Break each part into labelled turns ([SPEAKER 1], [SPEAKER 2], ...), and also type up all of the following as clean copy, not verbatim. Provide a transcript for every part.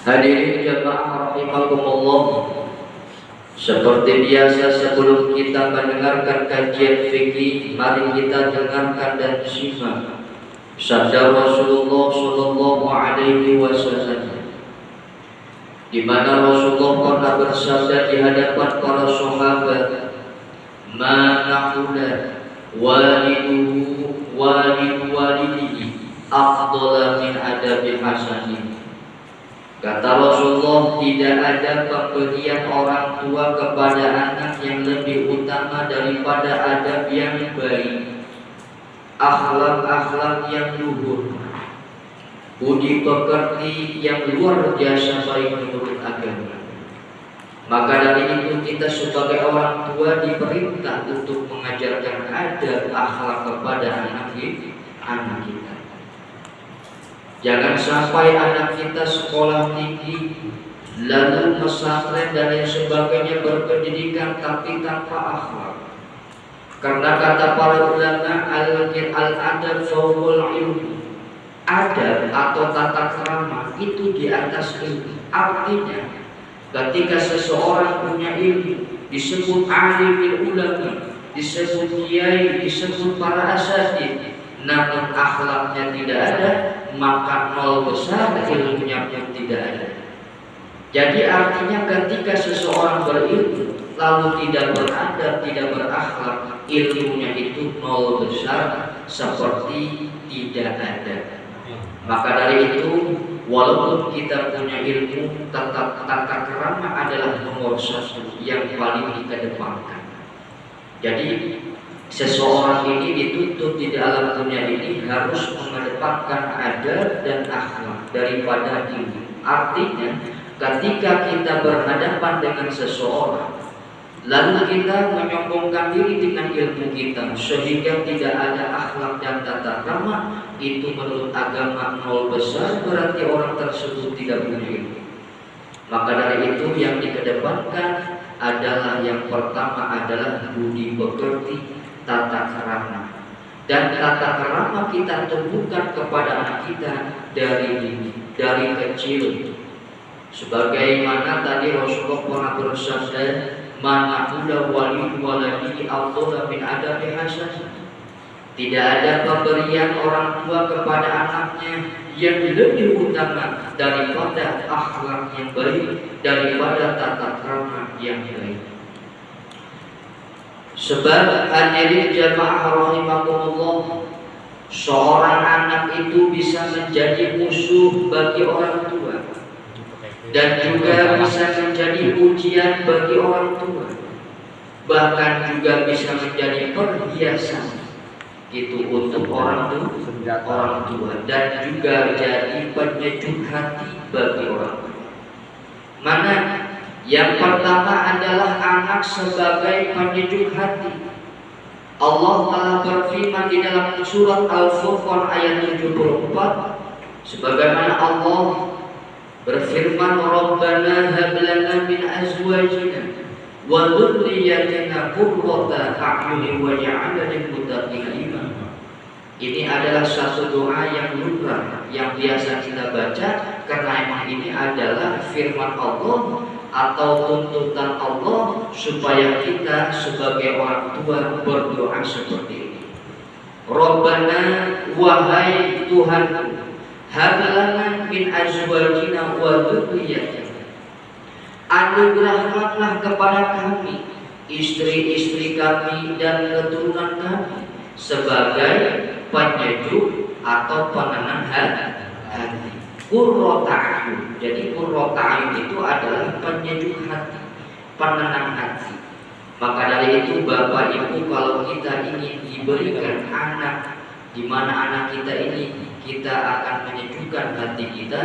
[SPEAKER 1] Hadirin jamaah rahimakumullah. Seperti biasa sebelum kita mendengarkan kajian fikih, mari kita dengarkan dan simak sabda Rasulullah sallallahu alaihi wasallam, di mana Rasulullah pernah bersabda di hadapan para sahabat, "Ma nahula waliduhu walidihi afdala min adabi hasanin." Kata Rasulullah, tidak ada pemberian orang tua kepada anak yang lebih utama daripada adab yang baik, akhlak-akhlak yang luhur, budi pekerti yang luar biasa baik menurut agama. Maka dari itu kita sebagai orang tua diperintah untuk mengajarkan adab akhlak kepada anak kita. Jangan sampai anak kita sekolah tinggi, lalu pesantren dan lain sebagainya, berpendidikan tapi tanpa akhlak. Karena kata para ulama, al-adab fawqal ilmu, adab atau tata krama itu di atas ilmu. Artinya ketika seseorang punya ilmu, disebut alimul ulama, disebut kiai, disebut para asatidz, namun akhlaknya tidak ada, maka nol besar, ilmunya pun tidak ada. Jadi artinya ketika seseorang berilmu lalu tidak beradab, tidak berakhlak, ilmunya itu nol besar, seperti tidak ada. Maka dari itu, walaupun kita punya ilmu, tetap tata krama adalah nomor satu yang paling dikedepankan. Jadi seseorang ini dituntut di dalam dunia ini harus mengedepankan adab dan akhlak daripada ilmu. Artinya ketika kita berhadapan dengan seseorang, lalu kita menyombongkan diri dengan ilmu kita sehingga tidak ada akhlak dan tata krama, itu menurut agama nol besar, berarti orang tersebut tidak punya ilmu. Maka dari itu yang dikedepankan adalah yang pertama adalah budi pekerti, tata krama. Dan tata krama kita tumbuhkan kepada anak kita dari kecil. Sebagaimana tadi Rasulullah pernah bersabda, "Man ahula waladi afdala min adabi hasan." Tidak ada pemberian orang tua kepada anaknya yang lebih utama daripada akhlak yang baik, daripada tata krama yang baik. Sebab hadirin jamaah rahimakumullah, seorang anak itu bisa menjadi musuh bagi orang tua dan juga bisa menjadi ujian bagi orang tua, bahkan juga bisa menjadi perhiasan itu untuk orang tua, dan juga jadi penyejuk hati bagi orang tua. Mana yang pertama adalah anak sebagai penyejuk hati. Allah telah berfirman di dalam surat Al-Furqan ayat 74, sebagaimana Allah berfirman, "Rabbana hab lana min azwajina wa dhurriyyatina qurrata a'yunin waj'alna lil muttaqina imama." Ini adalah satu doa yang lumrah yang biasa kita baca, karena emang ini adalah firman Allah atau tuntutan Allah supaya kita sebagai orang tua berdoa seperti ini. Rabbana, wahai Tuhanku, hab lana min azwajina wa dhurriyyatina, anugerahkanlah kepada kami istri-istri kami dan keturunan kami sebagai penyejuk atau penenang hati. Qurrata a'yun. Jadi qurrata a'yun itu adalah penyejuk hati, penenang hati. Maka dari itu Bapak Ibu, kalau kita ingin diberikan anak, di mana anak kita ini kita akan menyejukkan hati kita,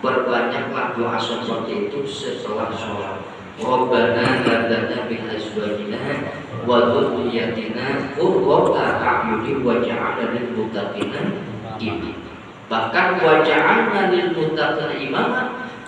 [SPEAKER 1] berbanyaklah doa seperti itu setelah sholat. Rabbana hab lana min azwajina wa dhurriyyatina qurrata a'yunin waj'alna lil muttaqina imama. Bahkan waj'alna lil muttaqina imama,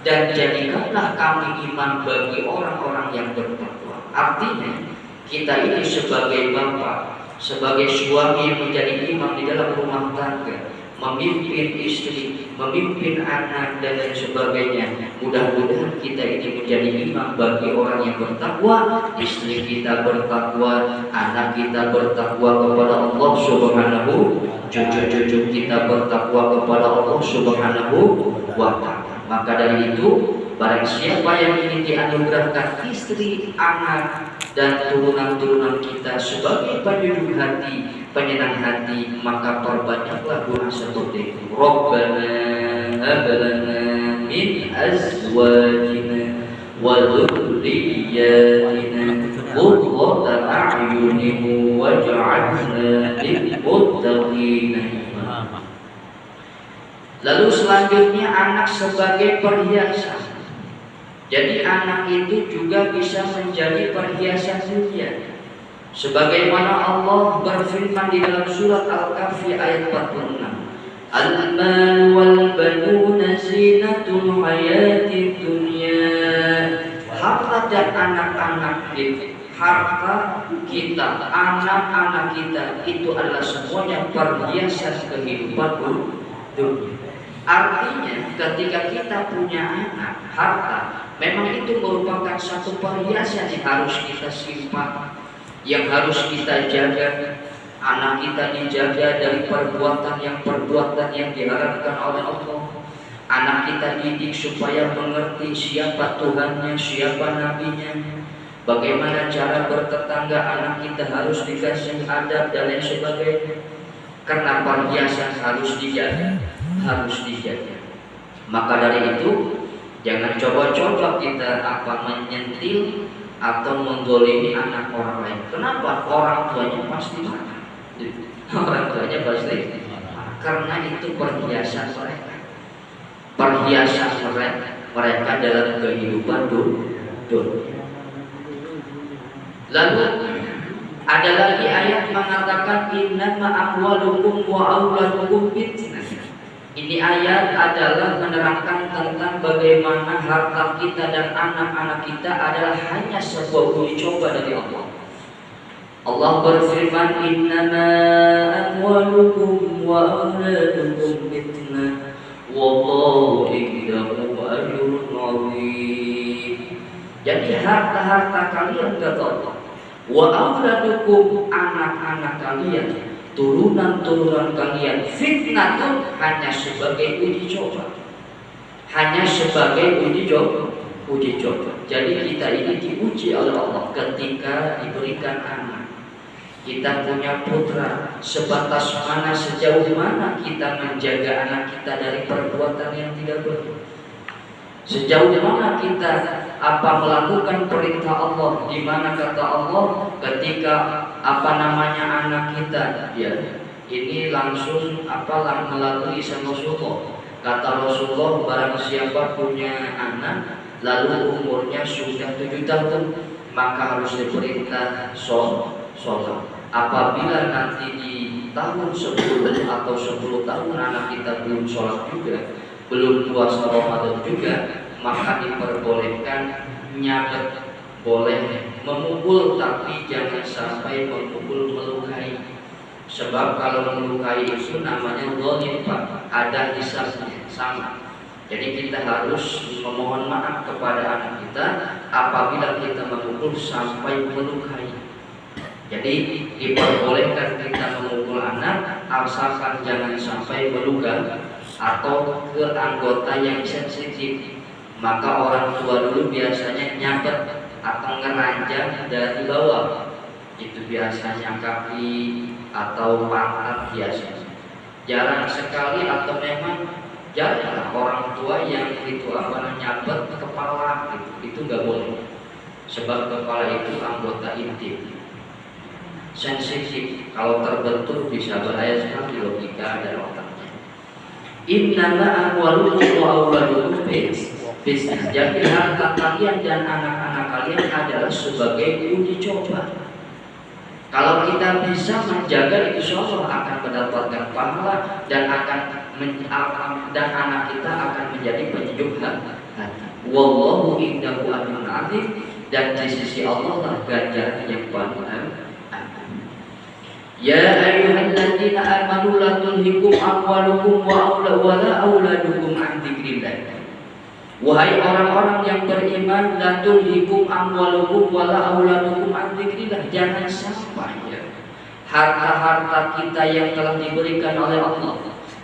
[SPEAKER 1] dan jadikanlah kami imam bagi orang-orang yang bertakwa. Artinya kita ini sebagai bapak, sebagai suami yang menjadi imam di dalam rumah tangga, memimpin istri, memimpin anak dan lain sebagainya. Mudah-mudahan kita ini menjadi imam bagi orang yang bertakwa, istri kita bertakwa, anak kita bertakwa kepada Allah Subhanahu, cucu-cucu kita bertakwa kepada Allah Subhanahu wa ta'ala. Maka dari itu, barang siapa yang ingin dianugerahkan istri, anak dan turunan-turunan kita sebagai penyejuk hati, penyenang hati, maka perbanyaklah doa seperti itu. Rabbana hab lana min azwajina wa dhurriyyatina qurrata a'yunin waj'alna lil muttaqina imama. Lalu selanjutnya anak sebagai perhiasan. Jadi anak itu juga bisa menjadi perhiasan dunia. Sebagaimana Allah berfirman di dalam surat Al-Kahfi ayat 46. Al-mal wal banuna zinatul hayatid dunya. Harta dan anak-anak kita, harta kita, anak-anak kita itu adalah semuanya perhiasan kehidupan dunia. Artinya ketika kita punya anak, harta, memang itu merupakan satu perhiasan yang harus kita simpan, yang harus kita jaga. Anak kita dijaga dari perbuatan yang diharapkan oleh Allah. Anak kita didik supaya mengerti siapa Tuhannya, siapa nabinya, bagaimana cara bertetangga. Anak kita harus dikasih adab dan lain sebagainya. Karena perhiasan harus dijaga, harus dijaga. Maka dari itu, jangan coba-coba kita menyentil atau menggolimi anak orang lain. Kenapa? Orang tuanya pasti marah. Orang tuanya pasti marah. Karena itu perhiasan mereka. Perhiasan mereka dalam kehidupan dunia. Lalu ada lagi ayat mengatakan innama amwalukum wa auladukum fitnah. Ini ayat adalah menerangkan tentang bagaimana harta kita dan anak-anak kita adalah hanya sebuah uji coba dari Allah. Allah berfirman, innama amwalukum wa auladukum fitnah wallahu indahu ajrun 'azim. Jadi harta-harta kalian kata Allah, wa auladukum, anak-anak kalian, turunan-turunan kalian, fitnah itu hanya sebagai uji coba, hanya sebagai uji coba. Jadi kita ini diuji oleh Allah ketika diberikan anak. Kita punya putra, sebatas mana, sejauh mana kita menjaga anak kita dari perbuatan yang tidak baik. Sejauh mana kita melakukan perintah Allah, di mana kata Allah ketika anak kita ya ini langsung melalui Rasulullah. Kata Rasulullah, barang siapa punya anak lalu umurnya sudah 7 tahun, maka harus diperintah sholat. Apabila nanti di tahun 10 atau 10 tahun anak kita belum sholat juga, belum puasa Ramadan juga, maka diperbolehkan nyabet, boleh memukul, tapi jangan sampai memukul melukai. Sebab kalau melukai itu namanya zalim, Pak, ada hisabnya sama. Jadi kita harus memohon maaf kepada anak kita apabila kita memukul sampai melukai. Jadi diperbolehkan kita memukul anak asalkan jangan sampai melukai atau ke anggota yang sensitif. Maka orang tua dulu biasanya nyabet atau ngeranjang dari bawah. Itu biasanya kaki atau pantat biasanya. Jarang sekali atau memang jarang orang tua yang itu nyabet kepala gitu. Itu nggak boleh. Sebab kepala itu anggota intim, sensitif. Kalau terbentur bisa bahaya sekali logika dan otaknya. Innama amwalukum wa auladukum bisnis. Jadi harta kalian dan anak-anak kalian adalah sebagai uji coba. Kalau kita bisa menjaga, insya Allah akan mendapatkan pahala dan dan anak kita akan menjadi penyejuk hati. Wallahu indahu ajrun 'azim, dan di sisi Allah lah ganjaran yang paling. Ya ayyuhalladzina amanu la tulhikum amwalukum wa auladukum an dzikrillah. Wahai orang-orang yang beriman, la tulhikum amwalukum wa auladukum an dzikrillah. Jangan sampai harta-harta kita yang telah diberikan oleh Allah,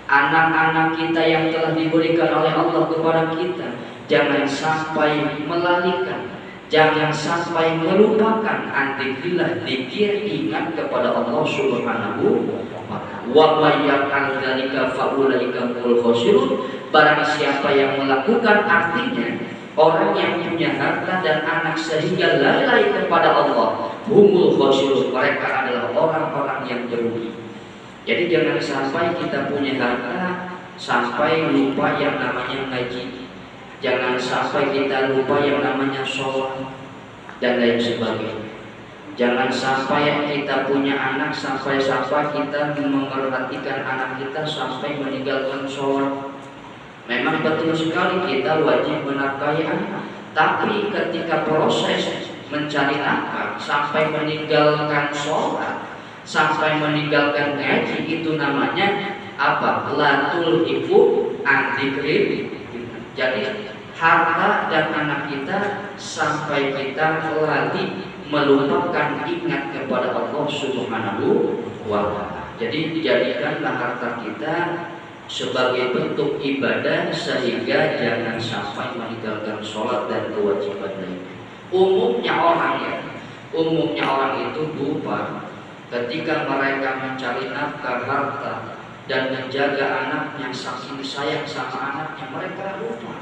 [SPEAKER 1] anak-anak kita yang telah diberikan oleh Allah kepada kita, jangan sampai melalaikan, jangan sampai melupakan antikillah dikir ingat kepada Allah Subhanahu wa ta'ala. Wa may yaf'al dzalika fa ulaika humul khasirun. Barang siapa yang melakukan, artinya orang yang punya harta dan anak sehingga lalai kepada Allah, humul khasirun, mereka adalah orang-orang yang merugi. Jadi jangan sampai kita punya harta sampai lupa yang namanya ngaji. Jangan sampai kita lupa yang namanya sholat dan lain sebagainya. Jangan sampai kita punya anak sampai kita memerhatikan anak kita sampai meninggalkan sholat. Memang betul sekali kita wajib menafkahi anak, tapi ketika proses mencari nafkah sampai meninggalkan sholat, sampai meninggalkan ngaji, itu namanya apa? Latul ibu antikrim. Jadi harta dan anak kita sampai kita lalai melupakan ingat kepada Allah Subhanahu wa ta'ala. Jadi dijadikanlah harta kita sebagai bentuk ibadah sehingga jangan sampai meninggalkan sholat dan kewajiban lainnya. Umumnya orang itu lupa ketika mereka mencari nafkah harta dan menjaga anaknya, saking sayang sama anaknya, mereka lupa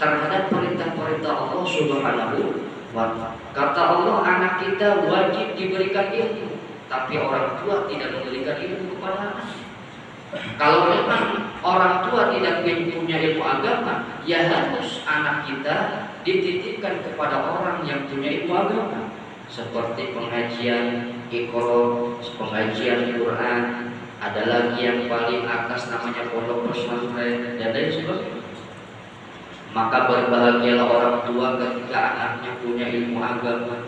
[SPEAKER 1] terhadap perintah-perintah Allah Subhanahu wa ta'ala. Kata Allah, anak kita wajib diberikan ilmu, tapi orang tua tidak memberikan ilmu kepada anaknya. Kalau memang orang tua tidak punya ilmu agama, ya harus anak kita dititipkan kepada orang yang punya ilmu agama, seperti pengajian Iqra, pengajian Quran, ada lagi yang paling atas namanya pondok pesantren dan lain sebagainya. Maka berbahagialah orang tua ketika anaknya punya ilmu agama,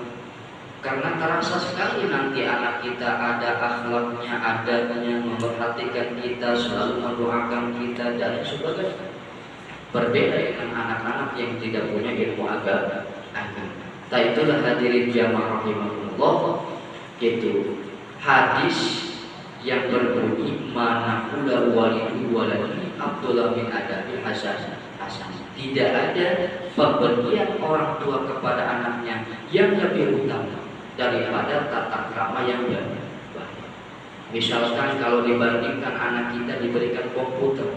[SPEAKER 1] karena terasa sekali nanti anak kita ada akhlaknya, adabnya, memperhatikan kita, selalu mendoakan kita dan sebagainya. Berbeda dengan anak-anak yang tidak punya ilmu agama. Nah, itulah hadirin jamaah rahimahullah, itu hadis yang berbunyi manakula walidu waladi Abdullah bin Adabil Hasan. Tidak ada pemberian orang tua kepada anaknya yang lebih utama daripada tata krama yang baik. Misalkan kalau dibandingkan anak kita diberikan komputer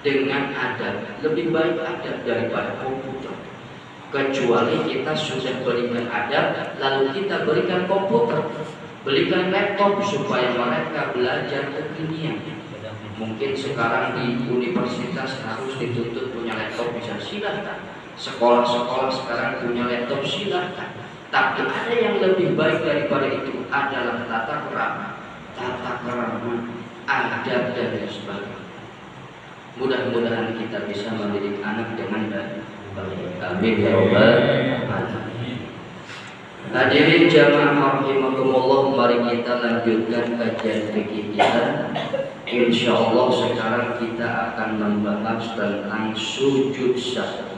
[SPEAKER 1] dengan adab, lebih baik adab daripada komputer. Kecuali kita sudah berikan adab lalu kita berikan komputer, belikan laptop supaya mereka belajar kekinian. Mungkin sekarang di universitas harus dituntut punya laptop, bisa silahkan. Sekolah-sekolah sekarang punya laptop, silahkan. Tapi ada yang lebih baik daripada itu adalah tata krama, adab dan sebagainya. Mudah-mudahan kita bisa mendidik anak dengan baik. Amin ya rabbal alamin. Hadirin jamaah rahimakumullah, mari kita lanjutkan kajian fikih kita. Insyaallah sekarang kita akan membahas tentang sujud sahwi.